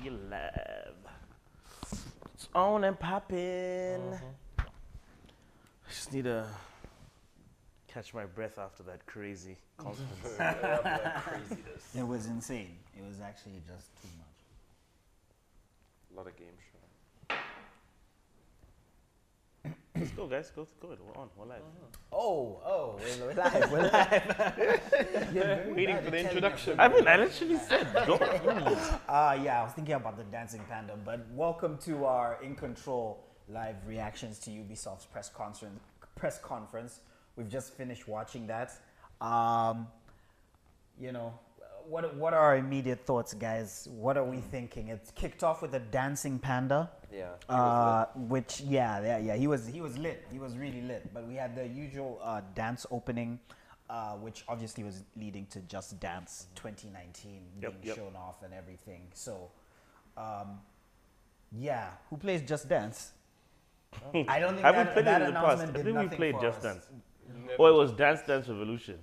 You love. It's on and popping. I just need to catch my breath after that crazy conference. Craziness. It was insane. It was actually just too much. A lot of game show. Let's go, guys. Go. We're on. We're live. We're live. We're live. Waiting for the introduction. I mean, I literally said go. Yeah, I was thinking about the dancing panda, but welcome to our In Control live reactions to Ubisoft's press conference. We've just finished watching that. What are our immediate thoughts, guys? What are we thinking? It's kicked off with a dancing panda. Yeah. He was lit. He was really lit. But we had the usual dance opening, which obviously was leading to Just Dance 2019 being shown off and everything. So, who plays Just Dance? I don't think Haven't played it that in the past. I announcement did think we nothing played for Just us. Dance. Never. Oh, it was Dance Revolution.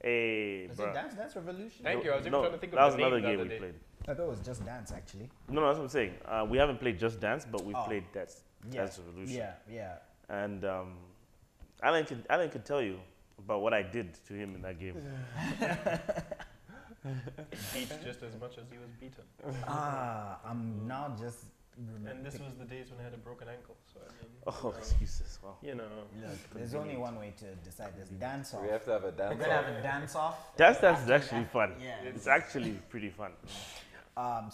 Hey, Is bro. it Dance Revolution? Thank you. I was even No, trying to think of that was the name another the game other we day. played. I thought it was Just Dance actually. No, that's what I'm saying. We haven't played Just Dance, but we played Dance Revolution. Yeah. And Alan can tell you about what I did to him in that game. Beat just as much as he was beaten. I'm now just. And this was the days when I had a broken ankle. So I mean, Oh, excuses. Wow. you know. Look, there's only one way to decide this. Dance off. We have to have a dance. We're gonna have a dance off. Dance is actually fun. Yeah. It's actually pretty fun. And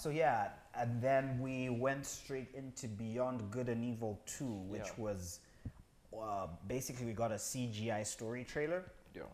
then we went straight into Beyond Good and Evil 2, which was basically we got a CGI story trailer. Yeah.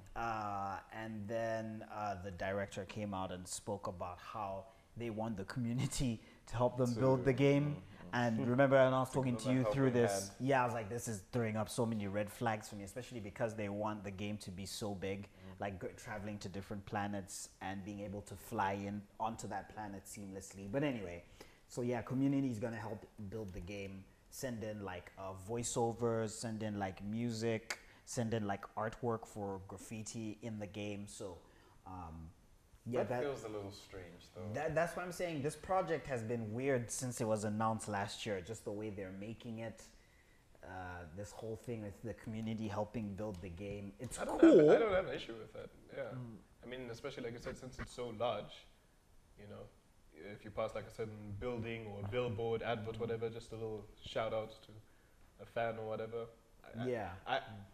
And then the director came out and spoke about how they want the community to help them build the game. And remember, and I was talking to you through this. Yeah, I was like, this is throwing up so many red flags for me, especially because they want the game to be so big, like traveling to different planets and being able to fly in onto that planet seamlessly. But anyway, so yeah, community is gonna help build the game. Send in like voiceovers, send in like music, send in like artwork for graffiti in the game. So That feels a little strange, though. that's what I'm saying. This project has been weird since it was announced last year. Just the way they're making it, this whole thing with the community helping build the game. It's I cool. don't have an issue with that. Yeah. I mean, especially like I said, since it's so large, you know, if you pass like a certain building or a billboard, advert, whatever, just a little shout out to a fan or whatever.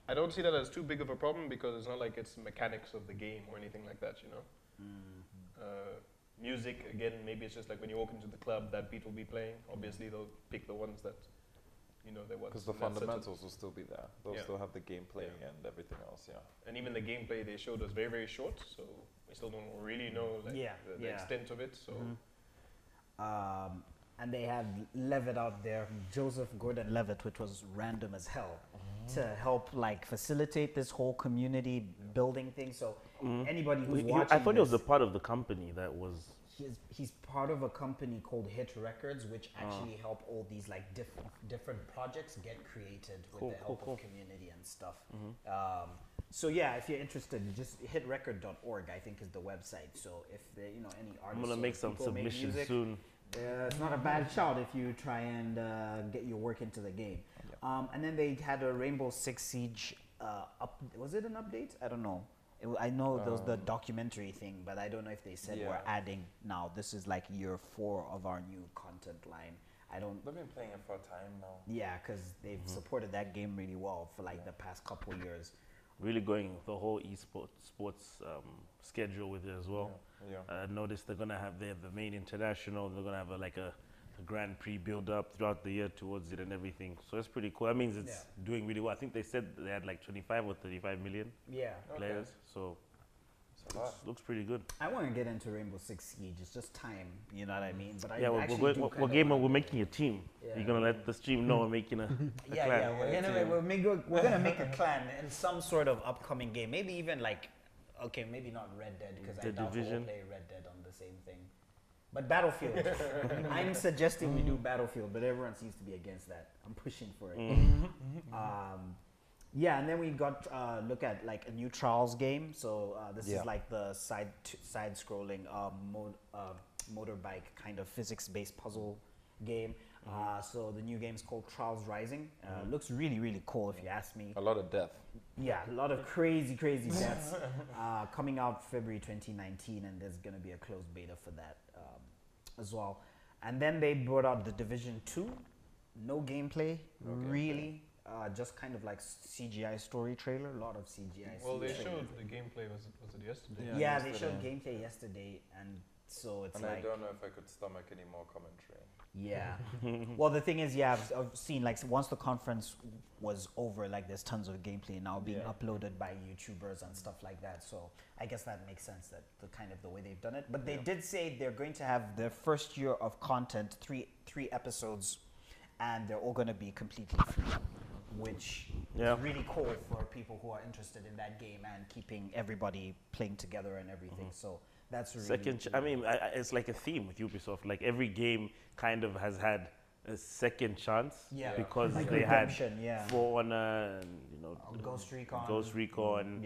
I don't see that as too big of a problem because it's not like it's mechanics of the game or anything like that, you know. Music, again, maybe it's just like when you walk into the club, that beat will be playing. Obviously, they'll pick the ones that, you know, they want. Because the fundamentals will still be there. They'll still have the gameplay and everything else, And even the gameplay they showed was very, very short, so we still don't really know like, the extent of it. So. And they had Levitt out there, Joseph Gordon-Levitt, which was random as hell, to help like facilitate this whole community building thing. So anybody who's watching, I thought he was a part of the company that was. He's part of a company called Hit Records, which actually help all these like different projects get created with the help of community and stuff. So yeah, if you're interested, just hitrecord.org, I think is the website. So if they, any artists, I'm gonna make some submissions soon. It's not a bad shout if you try and get your work into the game. And then they had a Rainbow Six Siege was it an update? I don't know. I know there was the documentary thing, but I don't know if they said we're adding now. This is like year 4 of our new content line. They've been playing it for a time now. Yeah, because they've supported that game really well for like the past couple years. Really going the whole sports schedule with it as well. I noticed they're gonna have the main international. They're gonna have a Grand Prix build up throughout the year towards it and everything. So it's pretty cool. That means it's doing really well. I think they said they had like 25 or 35 million players. So looks pretty good. I want to get into Rainbow Six Siege. It's just time, you know what I mean? But we're making a team. You're gonna let the stream know we're making a clan. We're gonna make a clan in some sort of upcoming game. Maybe even like, maybe not Red Dead because I doubt we'll play Red Dead on the same thing. But Battlefield. I'm suggesting we do Battlefield, but everyone seems to be against that. I'm pushing for it. And then we got look at like a new Trials game. So this is like the side scrolling mode motorbike kind of physics-based puzzle game. So the new game's called Trials Rising. Looks really, really cool if you ask me. A lot of death. Yeah, a lot of crazy deaths. Coming out February 2019, and there's going to be a closed beta for that as well. And then they brought out The Division 2. No gameplay, really. Just kind of like CGI story trailer. A lot of CGI. Well, they showed the gameplay. Was it yesterday? Yeah, they showed gameplay yesterday, and so it's and like. I don't know if I could stomach any more commentary. Yeah. Well, the thing is, I've seen like once the conference was over, like there's tons of gameplay now being uploaded by YouTubers and stuff like that. So I guess that makes sense, that the kind of the way they've done it. But they did say they're going to have their first year of content, three episodes, and they're all going to be completely free, which is really cool for people who are interested in that game and keeping everybody playing together and everything. So that's really I mean, it's like a theme with Ubisoft. Like every game kind of has had a second chance because like they Redemption, had For Honor, Ghost Recon,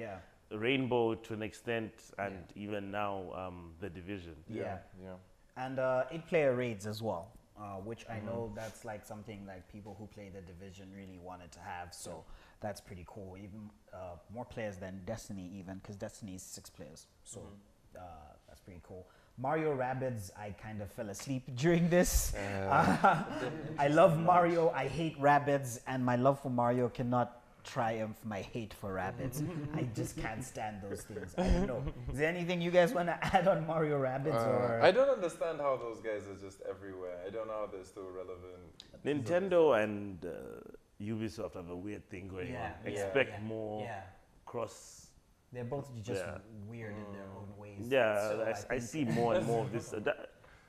Rainbow to an extent, and even now The Division. And 8-player raids as well, which I know that's like something like people who play The Division really wanted to have. So that's pretty cool. Even more players than Destiny, even because Destiny is 6 players. So. That's pretty cool. Mario Rabbids, I kind of fell asleep during this. I love Mario, I hate Rabbids, and my love for Mario cannot triumph my hate for Rabbids. I just can't stand those things. I don't know. Is there anything you guys want to add on Mario Rabbids? Or? I don't understand how those guys are just everywhere. I don't know how they're still relevant. Nintendo and Ubisoft have a weird thing going on. Expect more cross. They're both just weird in their own ways. Yeah, so I see more and more of this.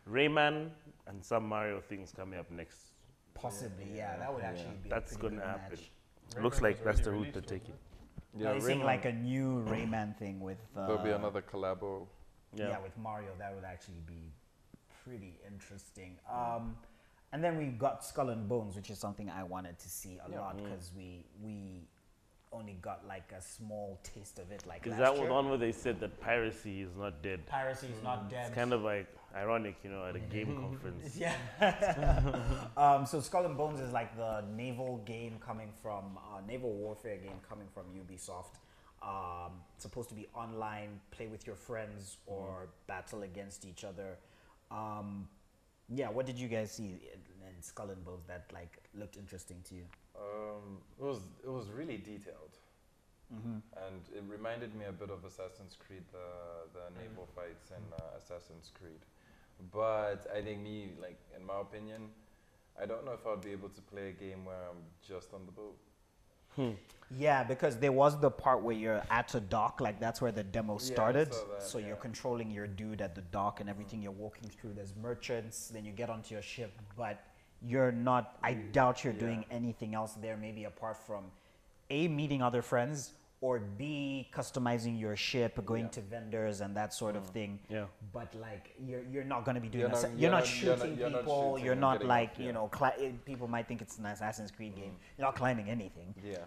Rayman and some Mario things coming up next. Possibly, that would actually be that's going to happen. Match. Looks like that's the route to take it. Yeah, you're saying like a new Rayman thing with... There'll be another collabo. Yeah, with Mario. That would actually be pretty interesting. And then we've got Skull and Bones, which is something I wanted to see a lot because we only got like a small taste of it like last year. Is that one where they said that piracy is not dead? Piracy is not dead. It's kind of like ironic, at a game conference. So Skull and Bones is like the naval game coming from, naval warfare game coming from Ubisoft. Supposed to be online, play with your friends or battle against each other. What did you guys see in Skull and Bones that like looked interesting to you? It was really detailed, and it reminded me a bit of Assassin's Creed, the naval fights in Assassin's Creed. But I think in my opinion, I don't know if I'd be able to play a game where I'm just on the boat. Yeah, because there was the part where you're at a dock, like that's where the demo started. So you're controlling your dude at the dock and everything. You're walking through. There's merchants. Then you get onto your ship, but you're not. I doubt you're doing anything else there. Maybe apart from A, meeting other friends, or B, customizing your ship, going to vendors and that sort of thing. Yeah. But like you're not going to be doing. You're not shooting people. You're not like people might think it's an Assassin's Creed game. You're not climbing anything. Yeah.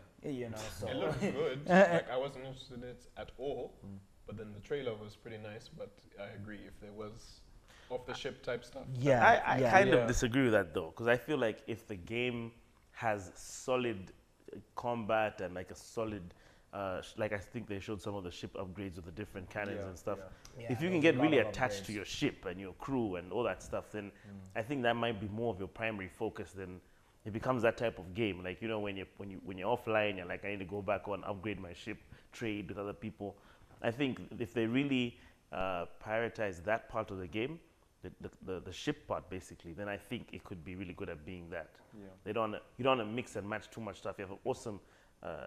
So it looked good. Like I wasn't interested in it at all. But then the trailer was pretty nice. But I agree, if there was off the ship type stuff. Yeah, I kind of disagree with that though, because I feel like if the game has solid combat and like a solid, like I think they showed some of the ship upgrades with the different cannons and stuff. If you can get really attached to your ship and your crew and all that stuff, then I think that might be more of your primary focus. Then it becomes that type of game. Like when you're offline, you're like, I need to go back on, upgrade my ship, trade with other people. I think if they really prioritize that part of the game, the ship part basically, then I think it could be really good at being that. You don't want to mix and match too much stuff. You have an awesome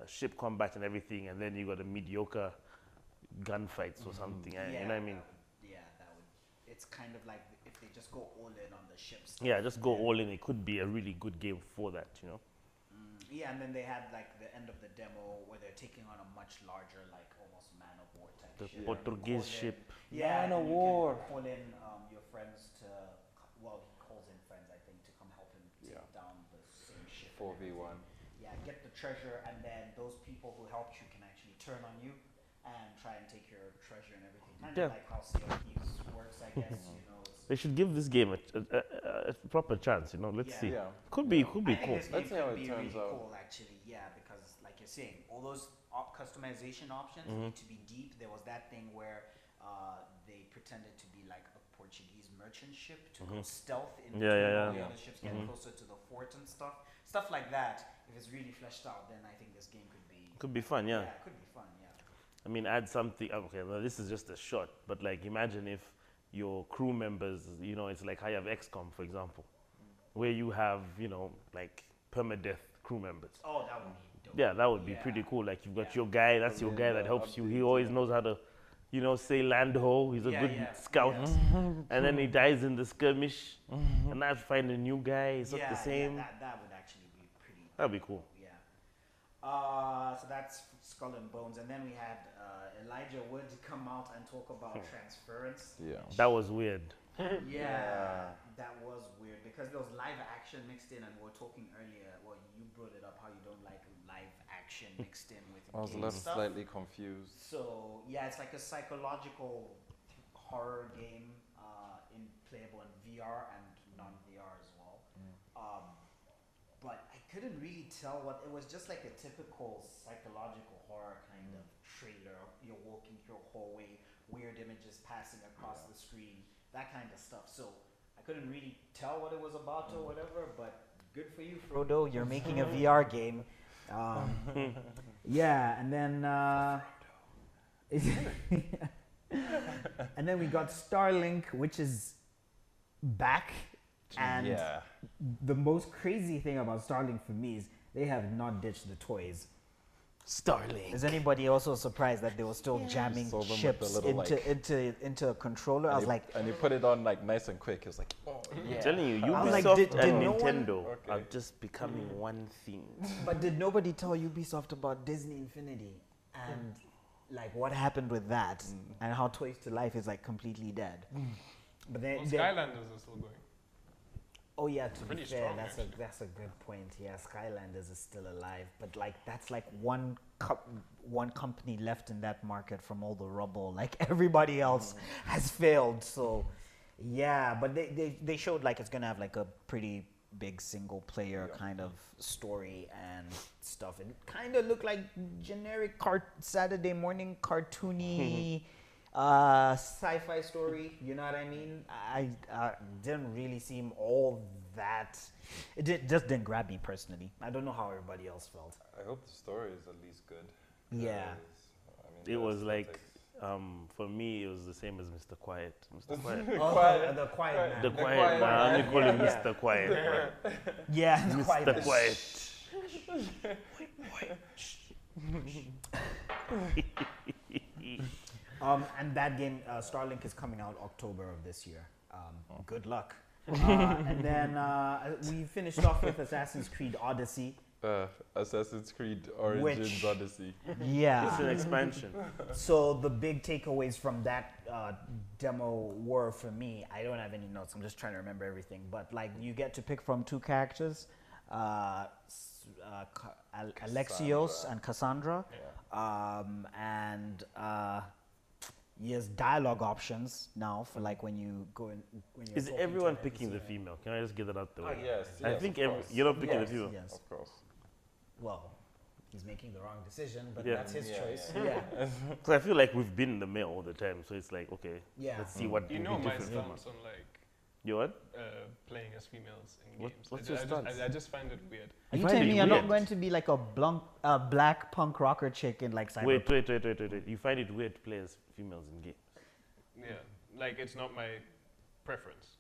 ship combat and everything, and then you got a mediocre gunfights or something. You know what I mean? Yeah, that would. It's kind of like if they just go all in on the ships. Yeah, just go all in. It could be a really good game for that. Yeah, and then they had like the end of the demo where they're taking on a much larger, like almost Man of War type the ship. Portuguese ship. Man of War. Call in your friends to, he calls in friends, I think, to come help him take down the same ship. 4v1. Yeah, get the treasure, and then those people who helped you can actually turn on you and try and take your treasure and everything. Kind of like how Sea of Thieves works, I guess. It's They should give this game a proper chance, you know. Let's see. Yeah. Could be I cool. think this game Let's see how could it be turns really out. cool, actually. Yeah, because like you're saying, all those customization options need to be deep. There was that thing where they pretended to be like a Portuguese merchant ship to go stealth in between all the other ships, get closer to the fort and stuff like that. If it's really fleshed out, then I think this game Could be fun, yeah. yeah, it could be fun, yeah. I mean, add something. Okay, well, this is just a shot, but like, imagine if your crew members, you know, it's like how you have XCOM, for example, where you have, you know, like permadeath crew members. Oh, that would be dope. Yeah, that would be pretty cool. Like, you've got your guy, that's your guy that helps you. He always knows how to, you know, say land ho. He's a good scout. And then he dies in the skirmish. And I have to find a new guy. It's not the same. Yeah, that would actually be pretty. That'd be cool. Yeah. So that's Skull and Bones, and then we had Elijah Wood come out and talk about transference. Yeah. That was weird. Yeah, that was weird because there was live action mixed in, and we were talking earlier. Well, you brought it up how you don't like live action mixed in with I was a game little stuff. slightly confused. So yeah, it's like a psychological horror game in playable in VR and non-VR as well. But I couldn't really tell what it was. Just like a typical psychological horror kind of trailer. You're walking through a hallway, weird images passing across the screen, that kind of stuff. So I couldn't really tell what it was about or whatever. But good for you, Frodo. You're making a VR game. Yeah, and then and then we got Starlink, which is back. And the most crazy thing about Starlink for me is they have not ditched the toys. Starlink. Is anybody also surprised that they were still jamming chips into a controller? I was like, and you put it on like nice and quick. It's like, oh, I'm telling you, I was like, Ubisoft did and no one- Nintendo are just becoming one thing. but did nobody tell Ubisoft about Disney Infinity and like what happened with that and how Toys to Life is like completely dead? But then, Skylanders are still going. oh yeah, to be Pretty fair, strong, that's a good point. Yeah, Skylanders is still alive, but like that's like one company left in that market from all the rubble. Like everybody else has failed. So yeah, but they showed like it's gonna have like a pretty big single player kind of story and stuff. It kind of looked like generic Saturday morning cartoony. Sci-fi story, you know what I mean? I didn't really seem all that. Just didn't grab me personally. I don't know how everybody else felt. I hope the story is at least good. Yeah. I mean, It was that's like, for me, it was the same as Mr. Quiet. Mr. Quiet. The quiet man. The Quiet Man. I only call him Mr. Quiet. Right? Yeah, the quiet Mr. man. Quiet. And that game, Starlink, is coming out October of this year. Good luck. And then we finished off with Assassin's Creed Odyssey. Assassin's Creed Origins Odyssey. Yeah. It's an expansion. So the big takeaways from that demo were, for me, I don't have any notes. I'm just trying to remember everything. But like, you get to pick from two characters, Alexios and Cassandra, and yes, dialogue options now for like when you go in. When you're Is talking to everyone an picking the NPC. female? Can I just get that out the way? Yes, I think you're not picking the female. Yes. Of course. Well, he's making the wrong decision, but Yeah. that's his Yeah, choice. yeah. Yeah. Because I feel like we've been in the male all the time, so it's like, okay, Yeah. let's see what You will know be my different from us. stance on like You what? playing as females in What- games. what's I, your I just, stance? I just find it weird. Are you find telling it me you're not weird? going to be like a black punk rocker chick in like cyber? Wait. You find it weird to play as females in games? Yeah, like it's not my preference.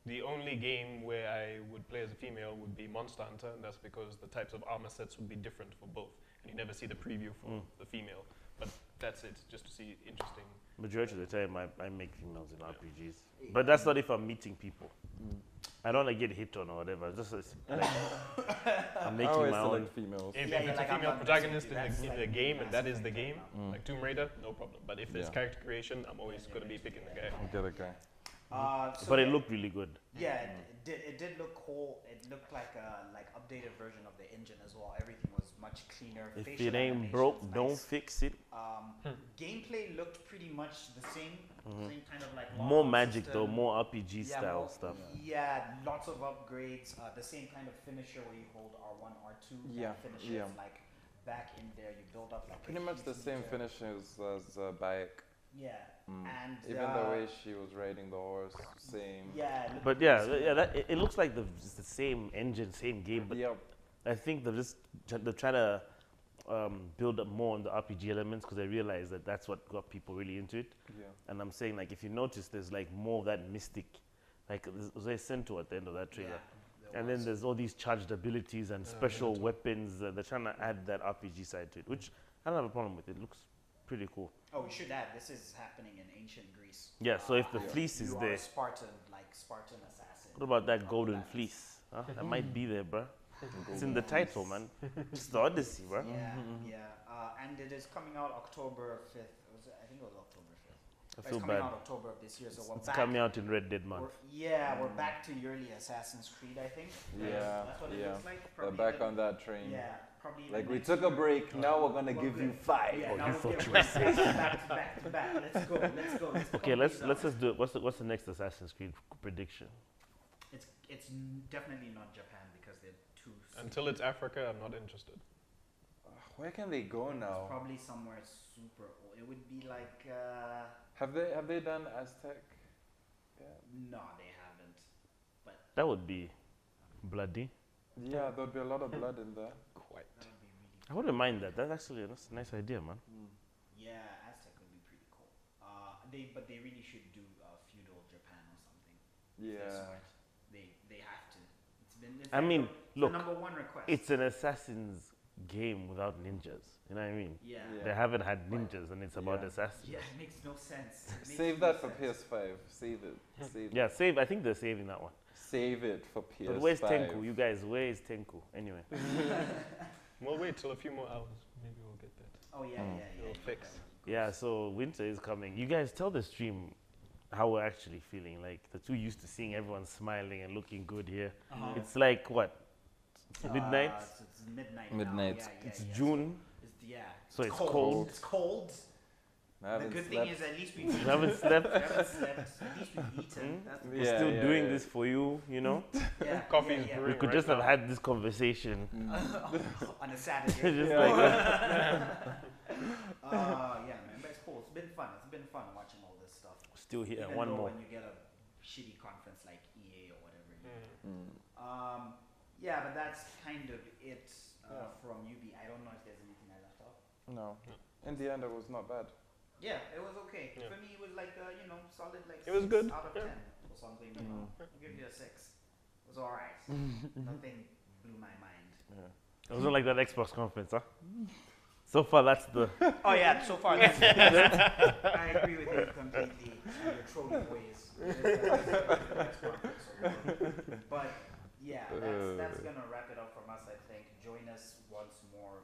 The only game where I would play as a female would be Monster Hunter, and that's because the types of armor sets would be different for both. And you never see the preview for the female. But that's it, just to see interesting. Majority of the time, I make females in RPGs. But that's not if I'm meeting people. I don't like get hit on or whatever. Just as, like, I'm I making always my own. select females. If, Yeah, if yeah, it's like a I'm female not protagonist messing in with you. the That's game, like and that is massive the thing game, now. like Tomb Raider, no problem. But if there's Yeah. character creation, I'm always going to be picking the guy. Get a guy. But it looked really good. Yeah, it did look cool. It looked like a updated version of the engine as well. Everything was much cleaner. If Facial it ain't animations, broke, nice. don't fix it. Gameplay looked pretty much the same. Same kind of like More lock-on magic system. though, more RPG Yeah, style more- stuff. Yeah, lots of upgrades. The same kind of finisher where you hold R1, R2. Yeah, That finisher yeah. is like back in there. You build up like Pretty a much the huge same meter. finishes as Bayek. Yeah, and Even the way she was riding the horse, same. yeah. it looked But pretty yeah, similar. it looks like it's the same engine, same game. But Yep. I think they're trying to build up more on the RPG elements because I realize that that's what got people really into it. Yeah. And I'm saying like if you notice, there's like more of that mystic, like there's a Centaur at the end of that trailer. Yeah, And there then there's all these charged abilities and special weapons. They're trying to add that RPG side to it, which I don't have a problem with. It looks pretty cool. Oh, we should add. This is happening in ancient Greece. Yeah, so if the and fleece is you are there, a Spartan, like Spartan assassin. what about that on golden planet. fleece? Huh? That might be there, bruh. It's in the title, man. It's the Odyssey, bruh. Yeah, yeah. And it is coming out October 5th. I think it was October 5th. I It's feel coming bad. out October of this year, so we're It's back. coming out in Red Dead month. We're back to yearly Assassin's Creed, I think. Yeah, That's what it yeah. looks like. They're Probably back even- on that train. Yeah, probably even Like we next took a year. break, now we're gonna We're give you good. 5. Yeah, Oh, now you we're thought good. you were Back to back. Let's go. Okay, let's complete just do it. What's the next Assassin's Creed prediction? It's definitely not Japan because they're too. Until it's Africa, I'm not interested. Where can they go It's now? probably somewhere super old. It would be like. Have they done Aztec? Yeah. No, they haven't. That would be bloody. Yeah, there'd be a lot of blood in there. Quite. That would be really. I wouldn't mind that. That's a nice idea, man. Yeah, Aztec would be pretty cool. But they really should do feudal Japan or something. They're Yeah. smart. They have to. It's I mean, the look, number one request. it's an Assassin's game without ninjas. You know what I mean? yeah. Yeah. They haven't had ninjas, and it's about Yeah. assassins. Yeah, it makes no sense. It makes Save no that for sense. PS5. Save it. Save Yeah, it. save. I think they're saving that one. Save it for PS5. But where's Tenku? You guys, where is Tenku? Anyway, We'll wait till a few more hours. Maybe we'll get that. Oh yeah, yeah. It'll fix. yeah. So winter is coming. You guys tell the stream how we're actually feeling. Like the two used to seeing everyone smiling and looking good here. It's like what? Midnight. It's midnight. Midnight. Now. Yeah, It's yeah. June. So it's cold. It's cold. I The haven't good slept. thing is at least we've You eaten. haven't slept. We haven't slept. At least we've eaten. That's We're still doing this for you. You know. yeah, Coffee yeah, is yeah. We brewing could right just have now. had this conversation. On a Saturday. Just Yeah. like Yeah, man, but it's cool. It's been fun. It's been fun watching all this stuff. still here. Even One though more. when you get a shitty conference like EA or whatever. Mm. Yeah, but that's kind of it Yeah. from UB. I don't know if there's anything I left off. No. In the end, it was not bad. Yeah, it was okay. Yeah. For me, it was like solid like. It was 6 good, out of yeah. 10 or something. You know, I'll give you a 6. It was alright. Nothing blew my mind. It wasn't like that Xbox conference, huh? So far, that's the. Oh yeah, so far that's I agree with you completely. And your trolling ways. But yeah, that's gonna wrap it up from us. I think. Join us once more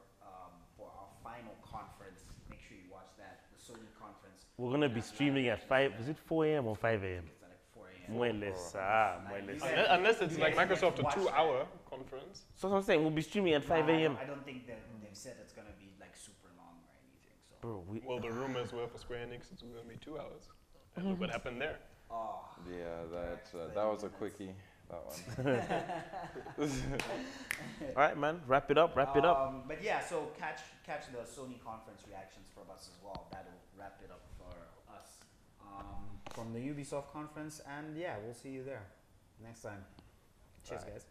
for our final conference. Make sure you watch that, the Sony conference. We're gonna be streaming at 5. Is it 4 a.m. or 5 a.m.? It's at like 4 a.m. More or less. More or less. Yeah. Unless it's You like guys Microsoft, a watch 2-hour conference. So I'm saying we'll be streaming at 5 a.m. I don't think that they've said it's gonna be like super long or anything. So. Bro, Well, the rumors were for Square Enix it's going to be 2 hours. And look what happened there. Oh. Yeah, that was a quickie. That one. all right, man. Wrap it up. Wrap it up. But yeah, so catch the Sony conference reactions from us as well. That'll wrap it up for us from the Ubisoft conference. And yeah, we'll see you there next time. Cheers, Bye. guys.